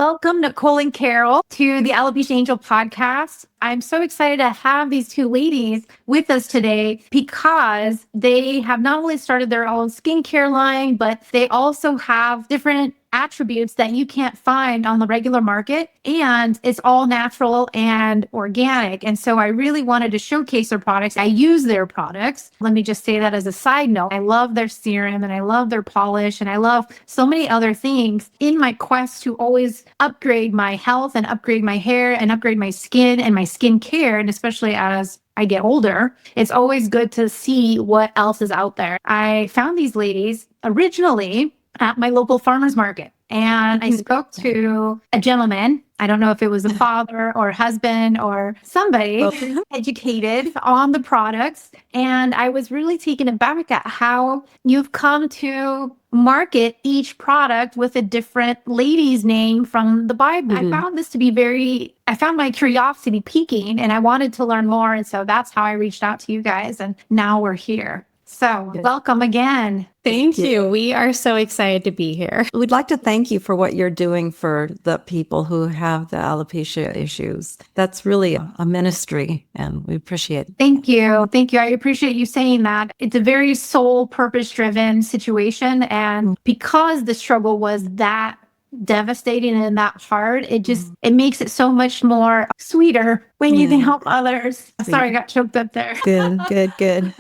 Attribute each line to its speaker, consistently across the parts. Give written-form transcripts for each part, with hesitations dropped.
Speaker 1: Welcome, Nicole and Carol, to the Alopecia Angel podcast. I'm so excited to have these two ladies with us today because they have not only started their own skincare line, but they also have different attributes that you can't find on the regular market. And it's all natural and organic. And so I really wanted to showcase their products. I use their products. Let me just say that as a side note. I love their serum and I love their polish and I love so many other things in my quest to always upgrade my health and upgrade my hair and upgrade my skin and my skincare. And especially as I get older, it's always good to see what else is out there. I found these ladies originally at my local farmer's market. And I spoke to a gentleman. I don't know if it was a father or husband or somebody educated on the products. And I was really taken aback at how you've come to market each product with a different lady's name from the Bible. I found this to be I found my curiosity piquing and I wanted to learn more. And so that's how I reached out to you guys. And now we're here. So welcome again.
Speaker 2: Thank you. We are so excited to be here.
Speaker 3: We'd like to thank you for what you're doing for the people who have the alopecia issues. That's really a ministry, and we appreciate it.
Speaker 1: Thank you. Thank you. I appreciate you saying that. It's a very soul purpose-driven situation. And because the struggle was that devastating and that hard, it makes it so much more sweeter when you can help others. Sorry, I got choked up there.
Speaker 3: Good.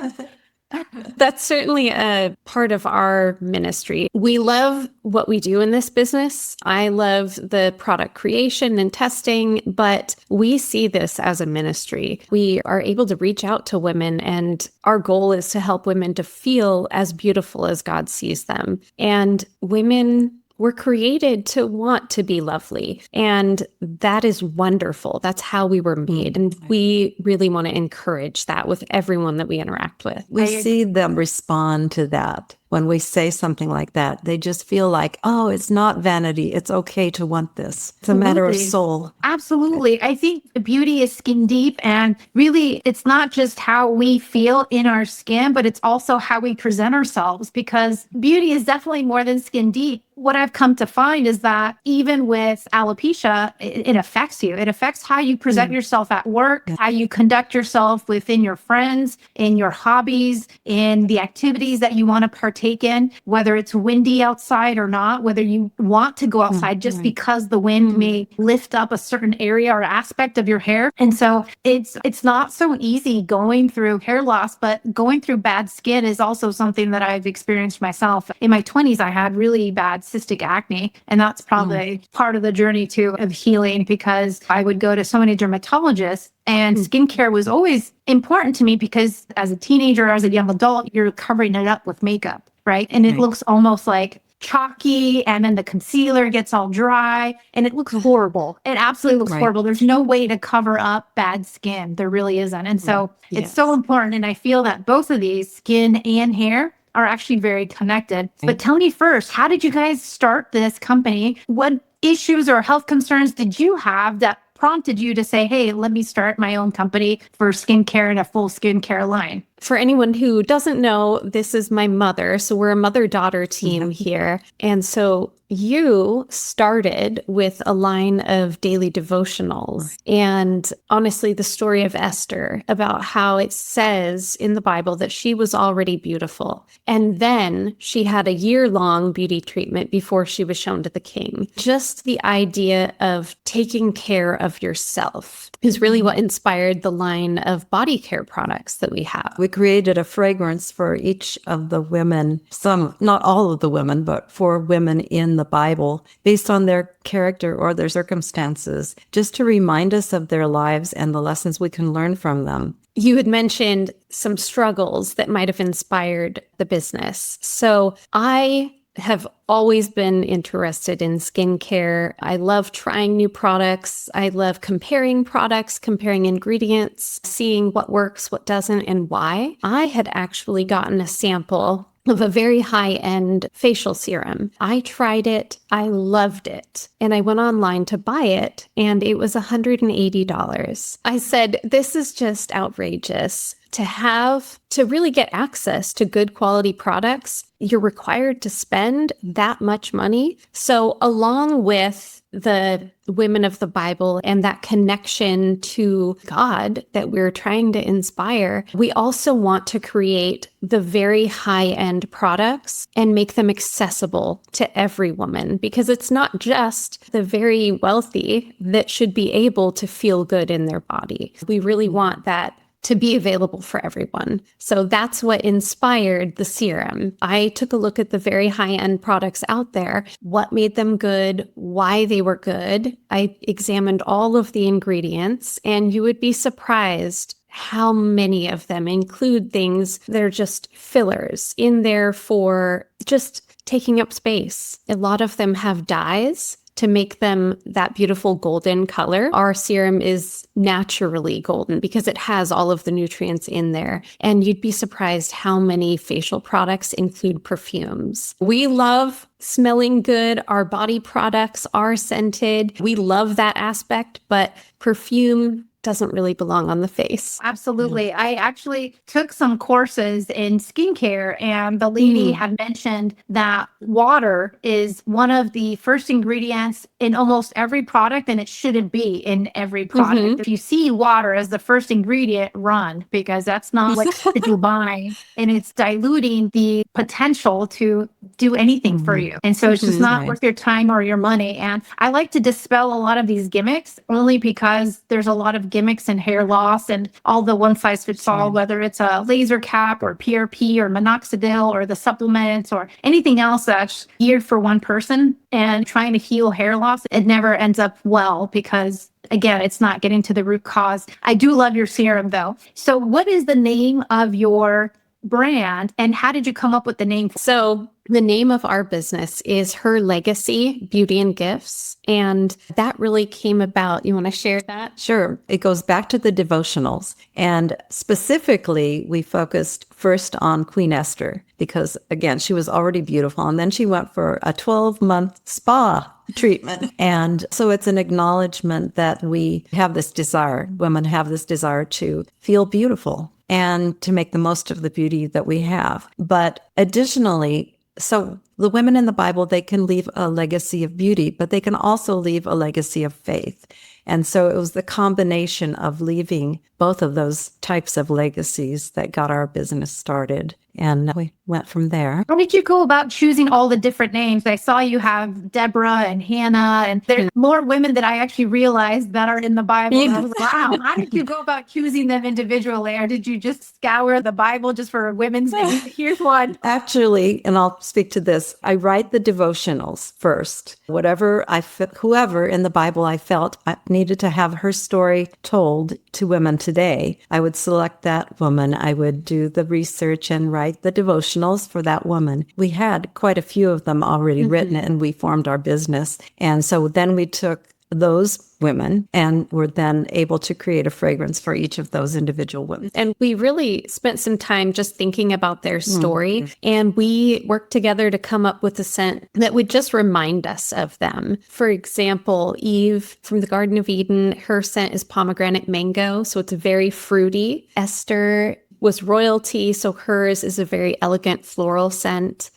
Speaker 2: That's certainly a part of our ministry. We love what we do in this business. I love the product creation and testing, but we see this as a ministry. We are able to reach out to women, and our goal is to help women to feel as beautiful as God sees them. And women were created to want to be lovely. And that is wonderful. That's how we were made. And we really want to encourage that with everyone that we interact with.
Speaker 3: We see them respond to that. When we say something like that, they just feel like, oh, it's not vanity. It's okay to want this. It's a matter of soul.
Speaker 1: Absolutely. I think beauty is skin deep. And really, it's not just how we feel in our skin, but it's also how we present ourselves, because beauty is definitely more than skin deep. What I've come to find is that even with alopecia, it affects you. It affects how you present yourself at work, how you conduct yourself within your friends, in your hobbies, in the activities that you want to partake in, whether it's windy outside or not, whether you want to go outside just because the wind may lift up a certain area or aspect of your hair. And so it's not so easy going through hair loss, but going through bad skin is also something that I've experienced myself. In my 20s, I had really bad cystic acne, and that's probably part of the journey too of healing, because I would go to so many dermatologists. And skincare was always important to me because as a teenager, as a young adult, you're covering it up with makeup, right? And it looks almost like chalky, and then the concealer gets all dry and it looks horrible. It absolutely looks horrible. There's no way to cover up bad skin. There really isn't. And so it's so important. And I feel that both of these, skin and hair, are actually very connected. But tell me first, how did you guys start this company? What issues or health concerns did you have that prompted you to say, hey, let me start my own company for skincare and a full skincare line?
Speaker 2: For anyone who doesn't know, this is my mother. So we're a mother-daughter team here. And so you started with a line of daily devotionals. And honestly, the story of Esther, about how it says in the Bible that she was already beautiful. And then she had a year-long beauty treatment before she was shown to the king. Just the idea of taking care of yourself is really what inspired the line of body care products that we have.
Speaker 3: We created a fragrance for each of the women, some, not all of the women, but for women in the Bible, based on their character or their circumstances, just to remind us of their lives and the lessons we can learn from them.
Speaker 2: You had mentioned some struggles that might have inspired the business. So I have always been interested in skincare. I love trying new products. I love comparing products, comparing ingredients, seeing what works, what doesn't, and why. I had actually gotten a sample of a very high-end facial serum. I tried it. I loved it. And I went online to buy it, and it was $180. I said, this is just outrageous. To really get access to good quality products, you're required to spend that much money. So along with the women of the Bible and that connection to God that we're trying to inspire, we also want to create the very high-end products and make them accessible to every woman, because it's not just the very wealthy that should be able to feel good in their body. We really want that to be available for everyone. So that's what inspired the serum. I took a look at the very high-end products out there, what made them good, why they were good. I examined all of the ingredients, and you would be surprised how many of them include things that are just fillers in there for just taking up space. A lot of them have dyes to make them that beautiful golden color. Our serum is naturally golden because it has all of the nutrients in there. And you'd be surprised how many facial products include perfumes. We love smelling good. Our body products are scented. We love that aspect, but perfume doesn't really belong on the face.
Speaker 1: Absolutely. I actually took some courses in skincare, and the lady had mentioned that water is one of the first ingredients in almost every product, and it shouldn't be in every product. If you see water as the first ingredient, run, because that's not what you're buying, and it's diluting the potential to do anything for you. And so it's just not worth your time or your money. And I like to dispel a lot of these gimmicks, only because there's a lot of gimmicks and hair loss and all the one size fits all, whether it's a laser cap or PRP or minoxidil or the supplements or anything else that's geared for one person and trying to heal hair loss. It never ends up well because, again, it's not getting to the root cause. I do love your serum though. So what is the name of your brand and how did you come up with the name?
Speaker 2: So the name of our business is Her Legacy Beauty and Gifts. And that really came about. You want to share that?
Speaker 3: Sure. It goes back to the devotionals. And specifically, we focused first on Queen Esther because, again, she was already beautiful. And then she went for a 12-month spa treatment. And so it's an acknowledgement that we have this desire, women have this desire to feel beautiful and to make the most of the beauty that we have. But additionally, so the women in the Bible, they can leave a legacy of beauty, but they can also leave a legacy of faith. And so it was the combination of leaving both of those types of legacies that got our business started. And we went from there.
Speaker 1: How did you go about choosing all the different names? I saw you have Deborah and Hannah, and there's more women that I actually realized that are in the Bible. I was like, wow, how did you go about choosing them individually? Or did you just scour the Bible just for women's names? Here's one.
Speaker 3: Actually, and I'll speak to this, I write the devotionals first. Whoever in the Bible I felt I needed to have her story told to women today, I would select that woman. I would do the research and write the devotionals for that woman. We had quite a few of them already written, and we formed our business. And so then we took those women and were then able to create a fragrance for each of those individual women.
Speaker 2: And we really spent some time just thinking about their story. And we worked together to come up with a scent that would just remind us of them. For example, Eve from the Garden of Eden, her scent is pomegranate mango. So it's very fruity. Esther was royalty. So hers is a very elegant floral scent.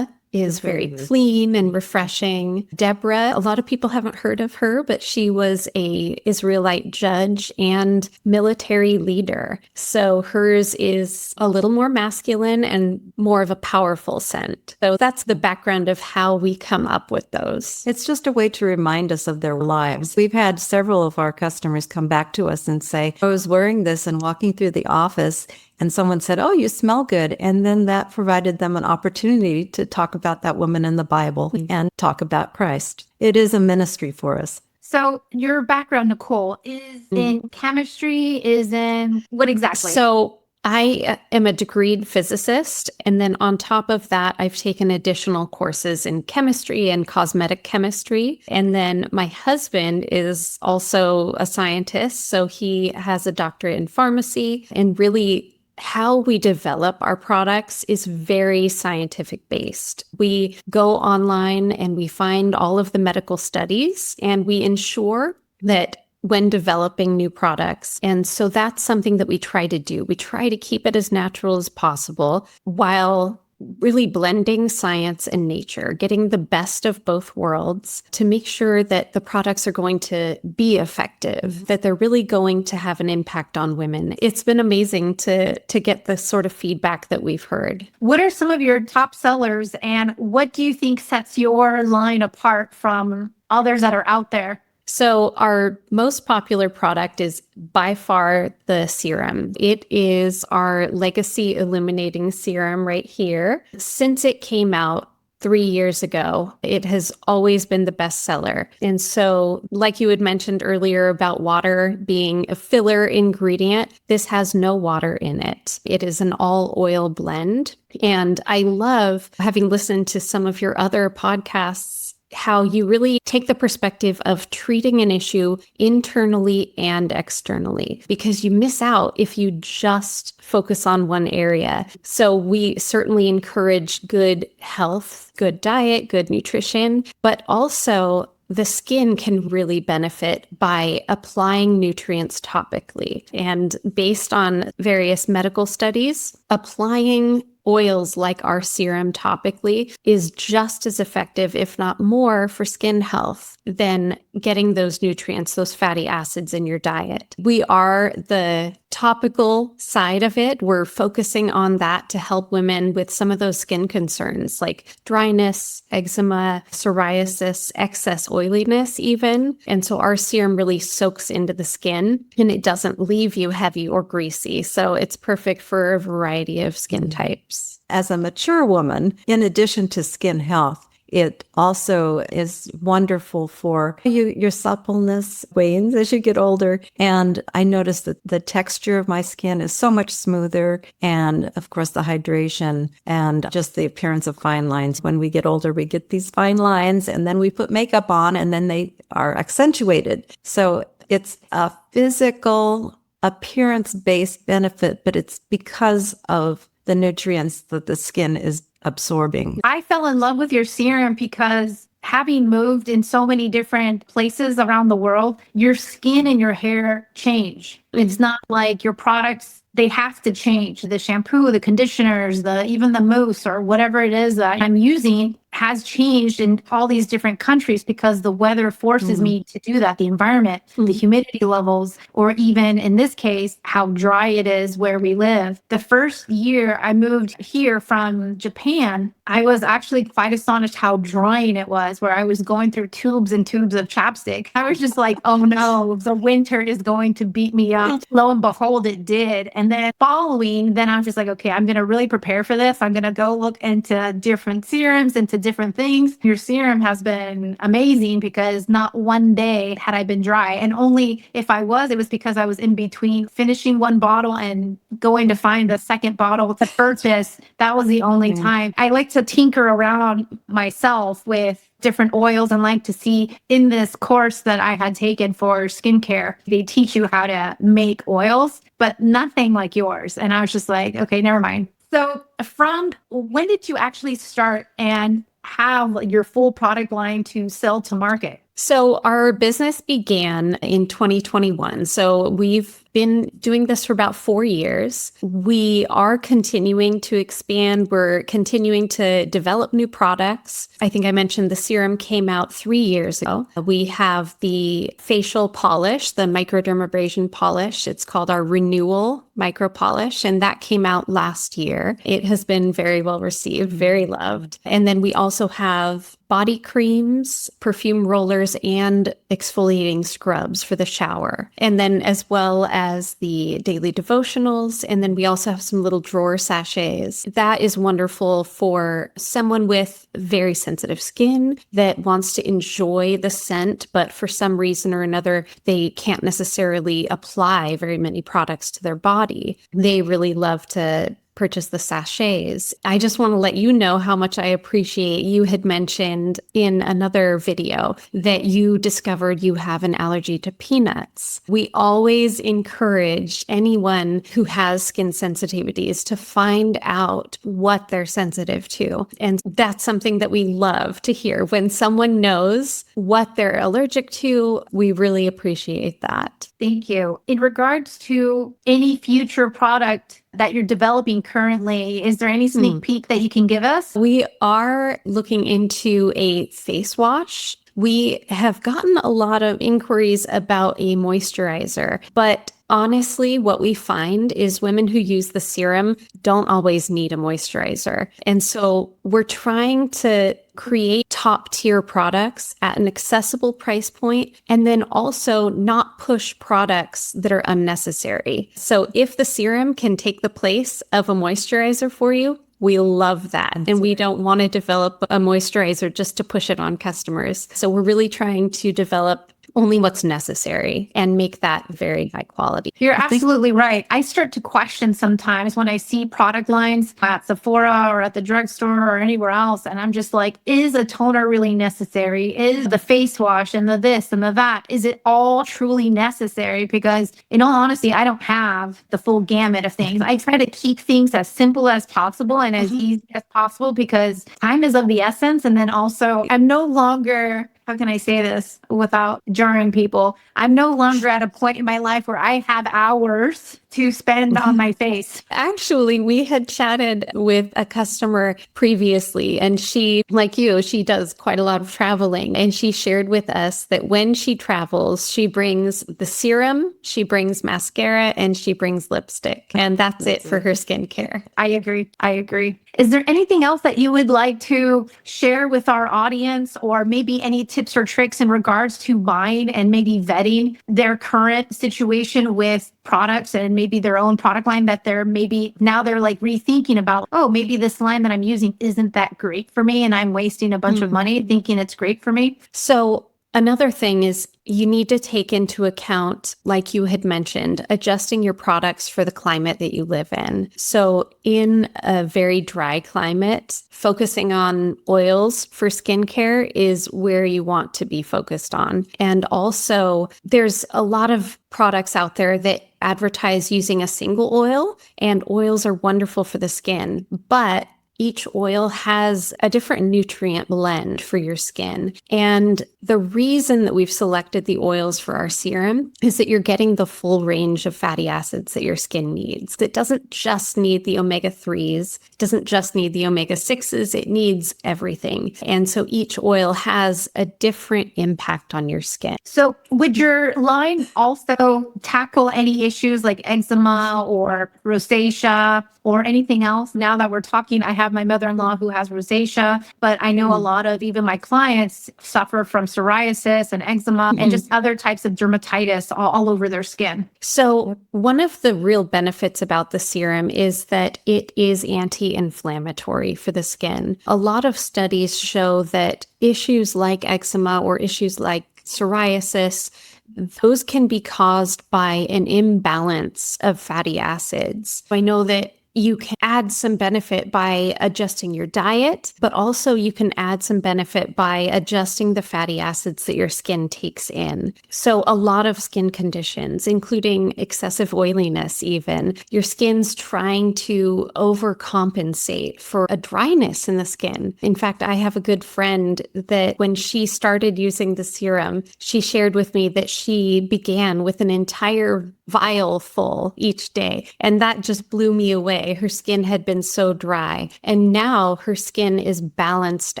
Speaker 2: Is very clean and refreshing. Deborah, a lot of people haven't heard of her, but she was a Israelite judge and military leader. So hers is a little more masculine and more of a powerful scent. So that's the background of how we come up with those.
Speaker 3: It's just a way to remind us of their lives. We've had several of our customers come back to us and say, I was wearing this and walking through the office and someone said, oh, you smell good. And then that provided them an opportunity to talk about that woman in the Bible and talk about Christ. It is a ministry for us.
Speaker 1: So your background, Nicole, is in chemistry, is in what exactly?
Speaker 2: So I am a degreed physicist. And then on top of that, I've taken additional courses in chemistry and cosmetic chemistry. And then my husband is also a scientist. So he has a doctorate in pharmacy, and really how we develop our products is very scientific based. We go online and we find all of the medical studies and we ensure that when developing new products. And so that's something that we try to do. We try to keep it as natural as possible while really blending science and nature, getting the best of both worlds to make sure that the products are going to be effective, that they're really going to have an impact on women. It's been amazing to get the sort of feedback that we've heard.
Speaker 1: What are some of your top sellers, and what do you think sets your line apart from others that are out there?
Speaker 2: So our most popular product is by far the serum. It is our Legacy Illuminating Serum right here. Since it came out 3 years ago, it has always been the best seller. And so, like you had mentioned earlier about water being a filler ingredient, this has no water in it. It is an all oil blend. And I love, having listened to some of your other podcasts, how you really take the perspective of treating an issue internally and externally, because you miss out if you just focus on one area. So we certainly encourage good health, good diet, good nutrition, but also the skin can really benefit by applying nutrients topically. And based on various medical studies, applying oils like our serum topically is just as effective, if not more, for skin health than getting those nutrients, those fatty acids in your diet. We are the topical side of it. We're focusing on that to help women with some of those skin concerns like dryness, eczema, psoriasis, excess oiliness even. And so our serum really soaks into the skin and it doesn't leave you heavy or greasy. So it's perfect for a variety of skin types.
Speaker 3: As a mature woman, in addition to skin health, it also is wonderful for your suppleness wanes as you get older. And I noticed that the texture of my skin is so much smoother. And of course, the hydration and just the appearance of fine lines. When we get older, we get these fine lines and then we put makeup on and then they are accentuated. So it's a physical appearance-based benefit, but it's because of the nutrients that the skin is absorbing.
Speaker 1: I fell in love with your serum because having moved in so many different places around the world, your skin and your hair change. It's not like your products, they have to change. The shampoo, the conditioners, even the mousse or whatever it is that I'm using has changed in all these different countries because the weather forces me to do that. The environment, the humidity levels, or even in this case, how dry it is where we live. The first year I moved here from Japan, I was actually quite astonished how drying it was, where I was going through tubes and tubes of chapstick. I was just like, oh no, the winter is going to beat me up. Lo and behold, it did. And then then I was just like, okay, I'm going to really prepare for this. I'm going to go look into different serums, into different things. Your serum has been amazing because not one day had I been dry. And only if I was, it was because I was in between finishing one bottle and going to find the second bottle to purchase. That was the only time. I like to tinker around myself with different oils and like to see in this course that I had taken for skincare, they teach you how to make oils, but nothing like yours. And I was just like, okay, never mind. So from when did you actually start and have your full product line to sell to market?
Speaker 2: So our business began in 2021. So we've been doing this for about 4 years. We are continuing to expand. We're continuing to develop new products. I think I mentioned the serum came out 3 years ago. We have the facial polish, the microdermabrasion polish. It's called our Renewal Micro Polish, and that came out last year. It has been very well received, very loved. And then we also have body creams, perfume rollers, and exfoliating scrubs for the shower. And then as well as the daily devotionals. And then we also have some little drawer sachets. That is wonderful for someone with very sensitive skin that wants to enjoy the scent, but for some reason or another, they can't necessarily apply very many products to their body. They really love to purchase the sachets. I just want to let you know how much I appreciate. You had mentioned in another video that you discovered you have an allergy to peanuts. We always encourage anyone who has skin sensitivities to find out what they're sensitive to. And that's something that we love to hear. When someone knows what they're allergic to, we really appreciate that.
Speaker 1: Thank you. In regards to any future product that you're developing currently. Is there any sneak peek that you can give us?
Speaker 2: We are looking into a face wash. We have gotten a lot of inquiries about a moisturizer, but honestly, what we find is women who use the serum don't always need a moisturizer. And so we're trying to create top tier products at an accessible price point, and then also not push products that are unnecessary. So if the serum can take the place of a moisturizer for you, we love that. And we don't want to develop a moisturizer just to push it on customers. So we're really trying to develop only what's necessary and make that very high quality.
Speaker 1: You're absolutely right. I start to question sometimes when I see product lines at Sephora or at the drugstore or anywhere else. And I'm just like, is a toner really necessary? Is the face wash and the this and the that, is it all truly necessary? Because in all honesty, I don't have the full gamut of things. I try to keep things as simple as possible and as easy as possible because time is of the essence. And then also, I'm no longer, how can I say this without jarring people? I'm no longer at a point in my life where I have hours to spend on my face.
Speaker 2: Actually, we had chatted with a customer previously, and she, like you, she does quite a lot of traveling. And she shared with us that when she travels, she brings the serum, she brings mascara, and she brings lipstick. And that's it for her skincare.
Speaker 1: I agree. I agree. Is there anything else that you would like to share with our audience, or maybe any tips or tricks in regards to buying and maybe vetting their current situation with products and maybe their own product line that they're maybe now they're like rethinking about, oh, maybe this line that I'm using isn't that great for me and I'm wasting a bunch of money thinking it's great for me?
Speaker 2: So another thing is you need to take into account, like you had mentioned, adjusting your products for the climate that you live in. So in a very dry climate, focusing on oils for skincare is where you want to be focused on. And also, there's a lot of products out there that advertise using a single oil, and oils are wonderful for the skin, but each oil has a different nutrient blend for your skin. And the reason that we've selected the oils for our serum is that you're getting the full range of fatty acids that your skin needs. It doesn't just need the omega-3s, it doesn't just need the omega-6s, it needs everything. And so each oil has a different impact on your skin.
Speaker 1: So would your line also tackle any issues like eczema or rosacea or anything else? Now that we're talking, I have my mother-in-law who has rosacea, but I know a lot of even my clients suffer from psoriasis and eczema and just other types of dermatitis all over their skin.
Speaker 2: So one of the real benefits about the serum is that it is anti-inflammatory for the skin. A lot of studies show that issues like eczema or issues like psoriasis, those can be caused by an imbalance of fatty acids. I know that you can add some benefit by adjusting your diet, but also you can add some benefit by adjusting the fatty acids that your skin takes in. So a lot of skin conditions, including excessive oiliness even, your skin's trying to overcompensate for a dryness in the skin. In fact, I have a good friend that when she started using the serum, she shared with me that she began with an entire vial full each day. And that just blew me away. Her skin had been so dry. And now her skin is balanced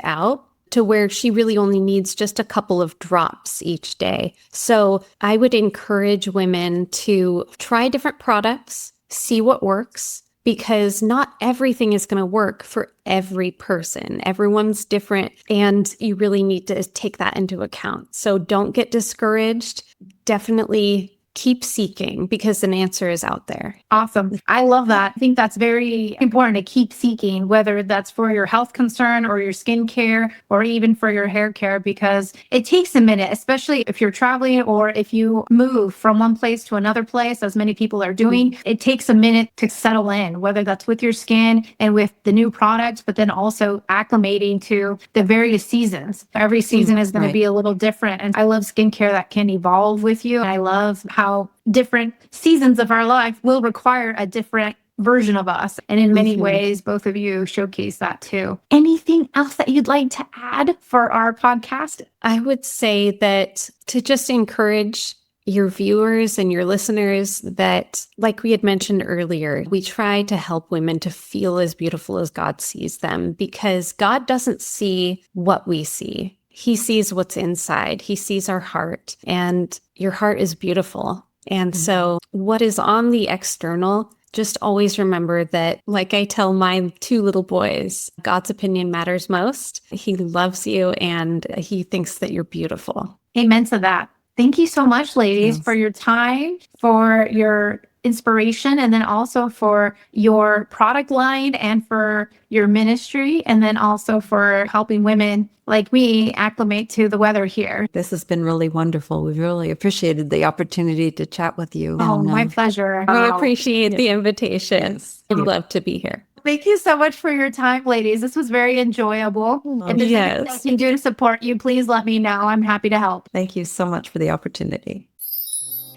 Speaker 2: out to where she really only needs just a couple of drops each day. So I would encourage women to try different products, see what works, because not everything is going to work for every person. Everyone's different, and you really need to take that into account. So don't get discouraged. Definitely keep seeking because an answer is out there.
Speaker 1: Awesome. I love that. I think that's very important to keep seeking, whether that's for your health concern or your skincare or even for your hair care, because it takes a minute, especially if you're traveling or if you move from one place to another place, as many people are doing. It takes a minute to settle in, whether that's with your skin and with the new products, but then also acclimating to the various seasons. Every season is going to be a little different. And I love skincare that can evolve with you. And I love how different seasons of our life will require a different version of us. And in many ways, both of you showcase that too. Anything else that you'd like to add for our podcast?
Speaker 2: I would say that to just encourage your viewers and your listeners that, like we had mentioned earlier, we try to help women to feel as beautiful as God sees them, because God doesn't see what we see. He sees what's inside. He sees our heart, and your heart is beautiful. And so what is on the external, just always remember that, like I tell my 2 little boys, God's opinion matters most. He loves you and he thinks that you're beautiful.
Speaker 1: Amen to that. Thank you so much, ladies,
Speaker 3: Yes.
Speaker 1: for your time, for your inspiration, and then also for your product line and for your ministry, and then also for helping women like me acclimate to the weather here.
Speaker 3: This has been really wonderful. We've really appreciated the opportunity to chat with you.
Speaker 1: Oh,
Speaker 3: And,
Speaker 1: my pleasure.
Speaker 2: I appreciate the invitation.
Speaker 3: Yes.
Speaker 2: I'd love to be here.
Speaker 1: Thank you so much for your time, ladies. This was very enjoyable. If there's anything I can do to support you, please let me know. I'm happy to help.
Speaker 3: Thank you so much for the opportunity.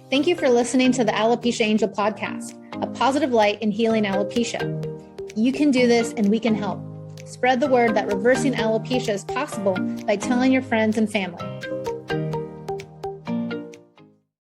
Speaker 4: Thank you for listening to the Alopecia Angel podcast, a positive light in healing alopecia. You can do this and we can help. Spread the word that reversing alopecia is possible by telling your friends and family.